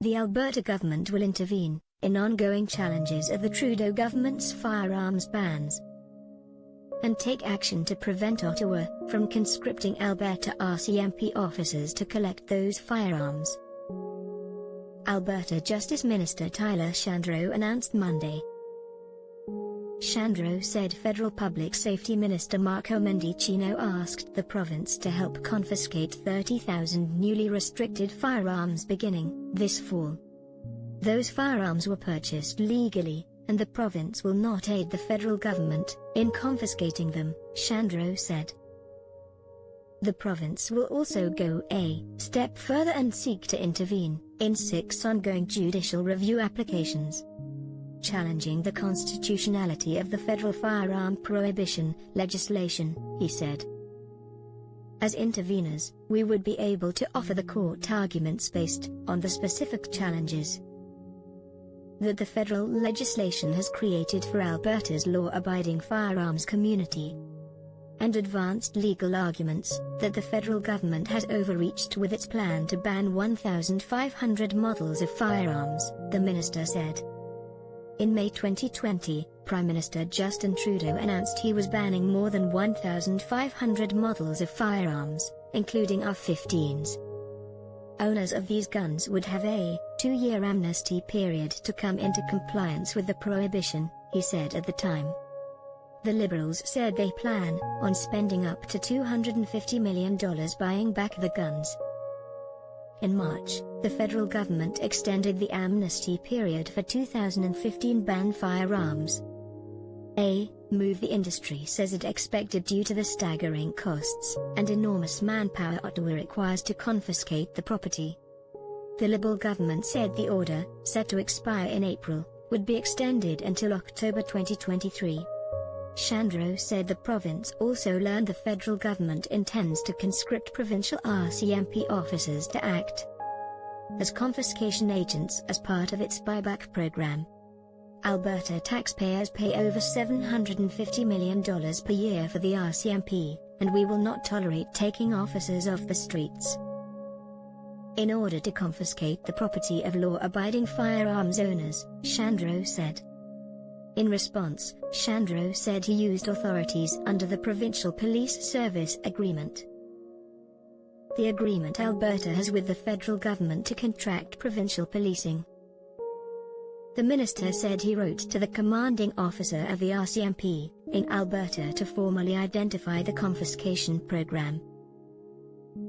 The Alberta government will intervene in ongoing challenges of the Trudeau government's firearms bans and take action to prevent Ottawa from conscripting Alberta RCMP officers to collect those firearms. Alberta Justice Minister Tyler Shandro announced Monday. Shandro said Federal Public Safety Minister Marco Mendicino asked the province to help confiscate 30,000 newly restricted firearms beginning this fall. Those firearms were purchased legally, and the province will not aid the federal government in confiscating them, Shandro said. The province will also go a step further and seek to intervene in 6 ongoing judicial review applications challenging the constitutionality of the federal firearm prohibition legislation, he said. As interveners, we would be able to offer the court arguments based on the specific challenges that the federal legislation has created for Alberta's law-abiding firearms community, and advanced legal arguments that the federal government has overreached with its plan to ban 1,500 models of firearms, the minister said. In May 2020, Prime Minister Justin Trudeau announced he was banning more than 1,500 models of firearms, including AR-15s. Owners of these guns would have a 2-year amnesty period to come into compliance with the prohibition, he said at the time. The Liberals said they plan on spending up to $250 million buying back the guns. In March, the federal government extended the amnesty period for 2015 banned firearms. A move the industry says it expected due to the staggering costs and enormous manpower Ottawa requires to confiscate the property. The Liberal government said the order, set to expire in April, would be extended until October 2023. Shandro said the province also learned the federal government intends to conscript provincial RCMP officers to act as confiscation agents as part of its buyback program. Alberta taxpayers pay over $750 million per year for the RCMP, and we will not tolerate taking officers off the streets in order to confiscate the property of law-abiding firearms owners, Shandro said. In response, Shandro said he used authorities under the Provincial Police Service Agreement, the agreement Alberta has with the federal government to contract provincial policing. The minister said he wrote to the commanding officer of the RCMP in Alberta to formally identify the confiscation program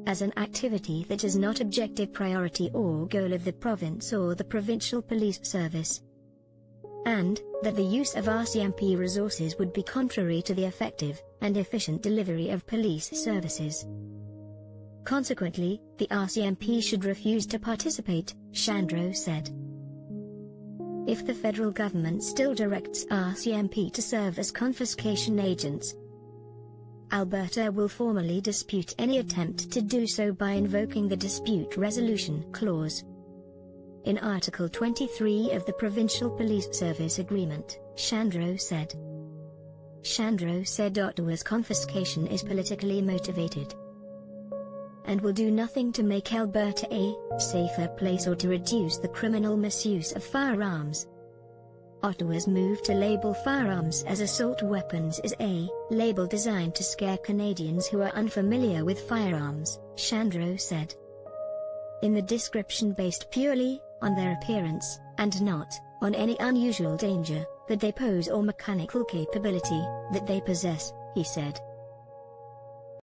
as an activity that is not objective priority or goal of the province or the provincial police service, and that the use of RCMP resources would be contrary to the effective and efficient delivery of police services. Consequently, the RCMP should refuse to participate, Shandro said. If the federal government still directs RCMP to serve as confiscation agents, Alberta will formally dispute any attempt to do so by invoking the Dispute Resolution Clause in Article 23 of the Provincial Police Service Agreement, Shandro said. Shandro said Ottawa's confiscation is politically motivated and will do nothing to make Alberta a safer place or to reduce the criminal misuse of firearms. Ottawa's move to label firearms as assault weapons is a label designed to scare Canadians who are unfamiliar with firearms, Shandro said. In the description based purely on their appearance, and not on any unusual danger that they pose or mechanical capability that they possess, he said.